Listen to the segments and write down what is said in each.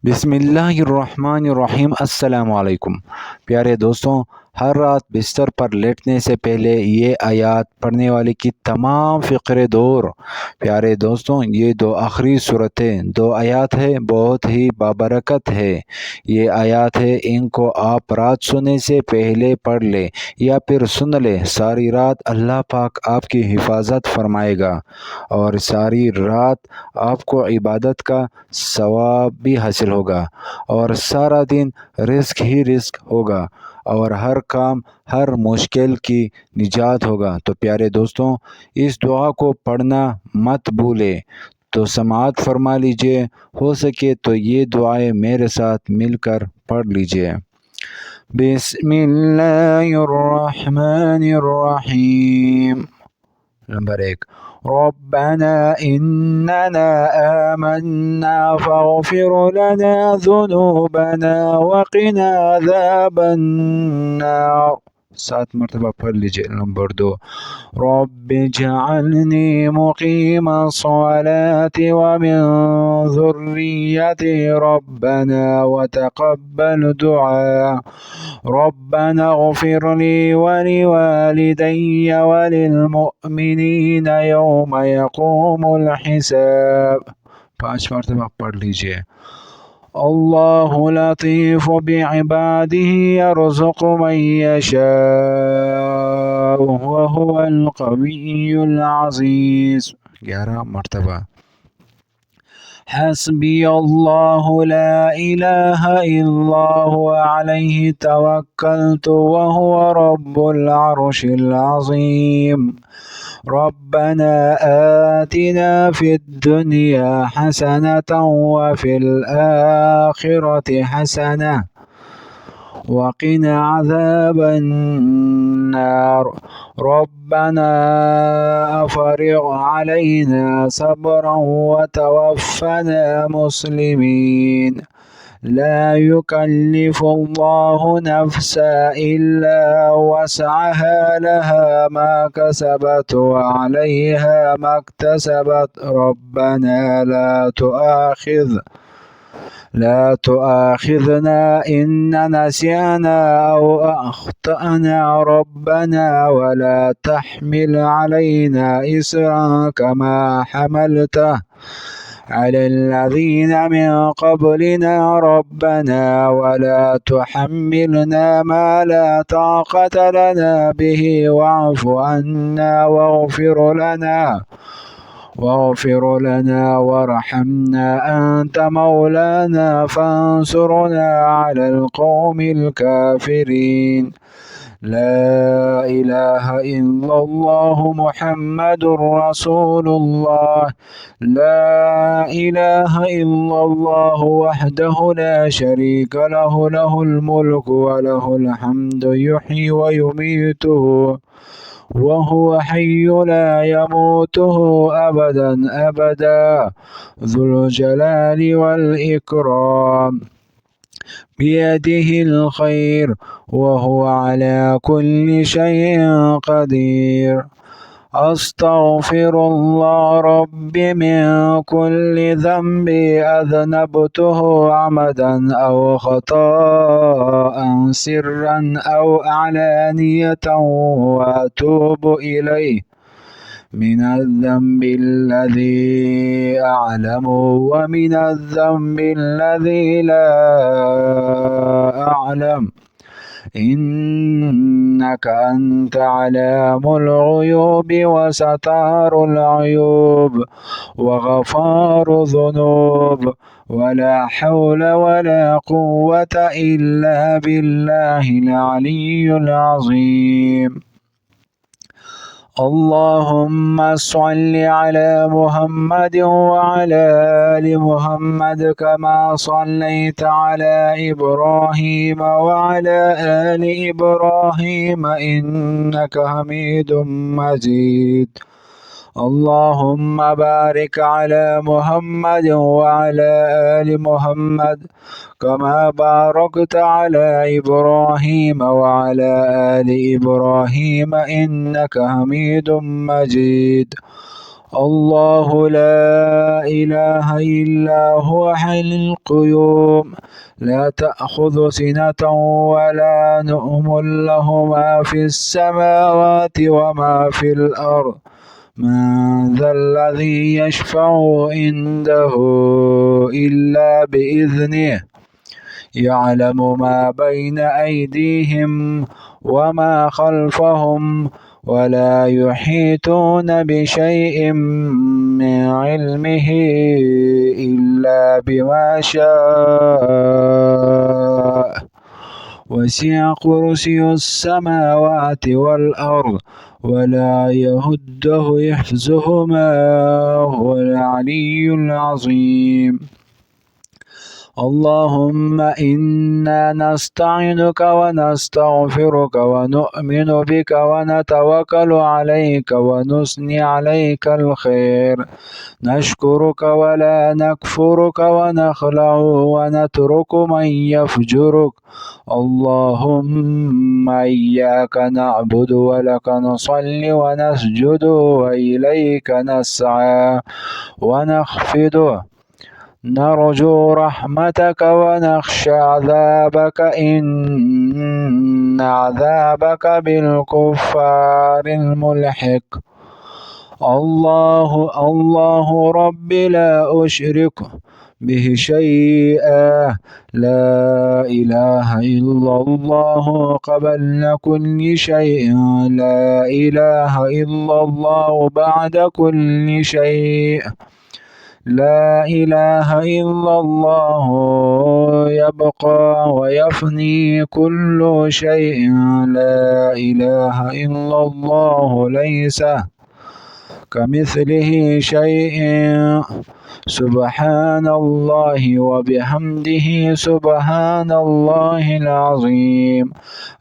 बिस्मिल्लाहिर्रहमानिर्रहीम अस्सलाम वालेकुम। प्यारे दोस्तों, हर रात बिस्तर पर लेटने से पहले ये आयत पढ़ने वाले की तमाम फ़िक्र दूर। प्यारे दोस्तों, ये दो आखिरी सूरतें दो आयत है, बहुत ही बाबरकत है। ये आयत है, इनको आप रात सोने से पहले पढ़ ले या फिर सुन ले, सारी रात अल्लाह पाक आपकी हिफाजत फरमाएगा और सारी रात आपको इबादत का सवाब भी हासिल होगा और सारा दिन रिस्क ही रिस्क होगा और हर काम हर मुश्किल की निजात होगा। तो प्यारे दोस्तों, इस दुआ को पढ़ना मत भूले। तो समाअत फरमा लीजिए, हो सके तो ये दुआएं मेरे साथ मिलकर पढ़ लीजिए। बिस्मिल्लाहिर्रहमानिर्रहीम। नंबर 1, रब्बना इन्नना आमन्ना फ़ग़फ़िर लना ज़ुनूबना वक़िना अज़ाबन्नार। 7 मरतबा पढ़ लीजिए। नंबर 2, रब्बिजअलनी मुक़ीमस्सलाति व मिन ज़ुर्रिय्यति रब्बना व तक़ब्बल दुआ। रब्बना इग़फ़िर ली व लिवालिदैय व लिलमुअ्मिनीन यौम यक़ूमुल हिसाब। 5 मरतबा पढ़ लीजिए। अल्लाहु लतीफ़ु बिइबादिही यर्ज़ुक़ु मन यशाअ व हुवल क़विय्युल अज़ीज़। 11 मरतबा। हस्बी अल्लाहु ला इलाहा इल्ला हुवा अलैहि तवक्कलतु व हुवा रब्बुल अर्शिल अज़ीम। रब्बना आतिना फिद दुनिया हसनतन व फिल आखिरति हसनह वक़िना अज़ाबन्नार। रब्बना अफ़रिग़ अलैना सब्रन व तवफ़्फ़ना मुस्लिमीन। ला युकल्लिफ़ुल्लाहु नफ़्सन इल्ला वसअहा लहा मा कसबत व अलैहा मक्तसबत। रब्बना لا تؤاخذنا إن نسينا أو أخطأنا ربنا ولا تحمل علينا إصرا كما حملته على الذين من قبلنا ربنا ولا تحملنا ما لا طاقة لنا به واعف عنا واغفر لنا وارحمنا أنت مولانا فانصرنا على القوم الكافرين. لا إله إلا الله محمد رسول الله. لا إله إلا الله وحده لا شريك له، له الملك وله الحمد يحيي ويميت وهو حي لا يموته أبدا أبدا ذو الجلال والإكرام. بيده الخير وهو على كل شيء قدير. أستغفر الله ربي من كل ذنب أذنبته عمدا أو خطأ سرا أو علانية وأتوب إليه من الذنب الذي أعلم ومن الذنب الذي لا أعلم إنك أنت علام الغيوب وستار العيوب وغفار الذنوب ولا حول ولا قوة إلا بالله العلي العظيم. اللهم صل على محمد وعلى آل محمد كما صليت على إبراهيم وعلى آل إبراهيم إنك حميد مجيد. اللهم بارك على محمد وعلى آل محمد كما باركت على إبراهيم وعلى آل إبراهيم إنك حميد مجيد. الله لا إله إلا هو حي القيوم لا تأخذ سنة ولا نوم له ما في السماوات وما في الأرض من ذا الذي يشفع عنده إلا بإذنه يعلم ما بين أيديهم وما خلفهم ولا يحيطون بشيء من علمه إلا بما شاء وسع كرسي السماوات والأرض ولا يهده حفظهما هو العلي العظيم اللهم إنا نستعينك ونستغفرك ونؤمن بك ونتوكل عليك ونثني عليك الخير نشكرك ولا نكفرك ونخلع ونترك من يفجرك اللهم إياك نعبد ولك نصلي ونسجد وإليك نسعى ونخفض نرجو رحمتك ونخشى عذابك إن عذابك بالكفار الملحق الله ربي لا أشرك به شيئا لا إله إلا الله قبل كل شيء لا إله إلا الله بعد كل شيء لا إله إلا الله يبقى ويفني كل شيء لا إله إلا الله ليس كمثله شيء سبحان الله وبحمده سبحان الله العظيم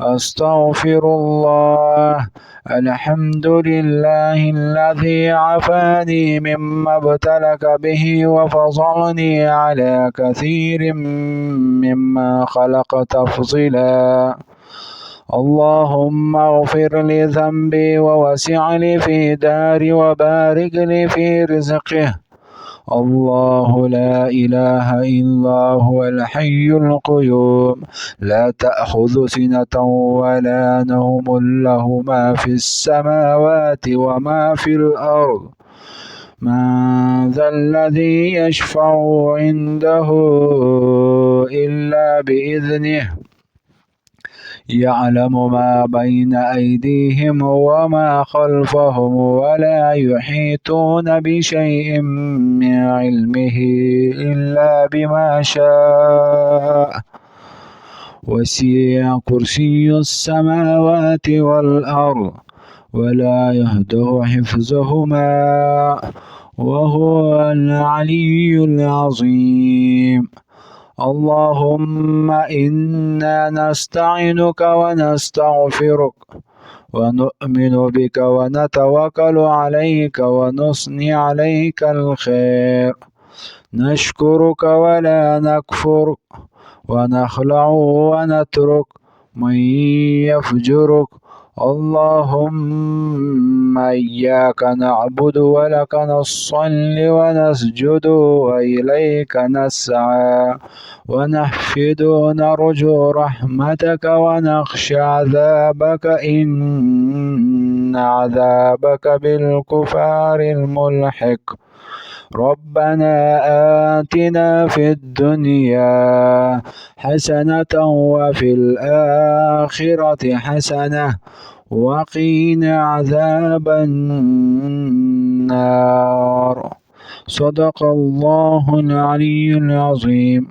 أستغفر الله الحمد لله الذي عافاني مما ابتلك به وفضلني على كثير مما خلق تفضيلا اللهم اغفر لي ذنبي ووسع لي في داري وبارك لي في رزقه الله لا إله إلا هو الحي القيوم لا تأخذ سنة ولا نوم له ما في السماوات وما في الأرض من ذا الذي يشفع عنده إلا بإذنه يعلم ما بين أيديهم وما خلفهم ولا يحيطون بشيء من علمه إلا بما شاء وسع كرسي السماوات والأرض ولا يهده حفظهما وهو العلي العظيم اللهم إنا نستعينك ونستغفرك ونؤمن بك ونتوكل عليك ونثني عليك الخير نشكرك ولا نكفرك ونخلع ونترك من يفجرك اللهم إياك نعبد ولك نصلي ونسجد وإليك نسعى ونحفد نرجو رحمتك ونخشى عذابك إن عذابك بالكفار الملحق ربنا آتنا في الدنيا حسنة وفي الآخرة حسنة وقنا عذاب النار صدق الله العلی العظیم۔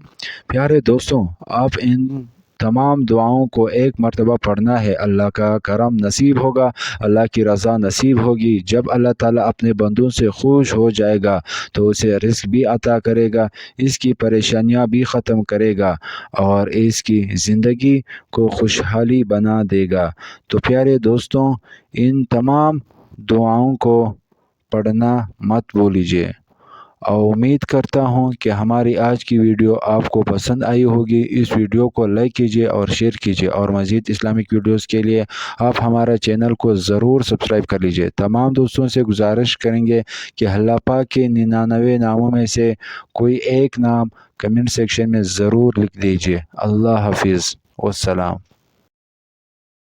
प्यारे दोस्तों, आप इन तमाम दुआओं को एक मरतबा पढ़ना है। अल्लाह का करम नसीब होगा, अल्लाह की रज़ा नसीब होगी। जब अल्लाह ताला अपने बंदों से खुश हो जाएगा तो उसे रिज़्क़ भी अता करेगा, इसकी परेशानियां भी ख़त्म करेगा और इसकी ज़िंदगी को खुशहाली बना देगा। तो प्यारे दोस्तों, इन तमाम दुआओं को पढ़ना मत भूलिए। اور امید کرتا ہوں کہ ہماری آج کی ویڈیو آپ کو پسند آئی ہوگی۔ اس ویڈیو کو لائک کیجیے اور شیئر کیجیے، اور مزید اسلامک ویڈیوز کے لیے آپ ہمارا چینل کو ضرور سبسکرائب کر لیجیے۔ تمام دوستوں سے گزارش کریں گے کہ اللہ پاک کے 99 ناموں میں سے کوئی ایک نام کمنٹ سیکشن میں ضرور لکھ دیجیے۔ اللہ حافظ والسلام۔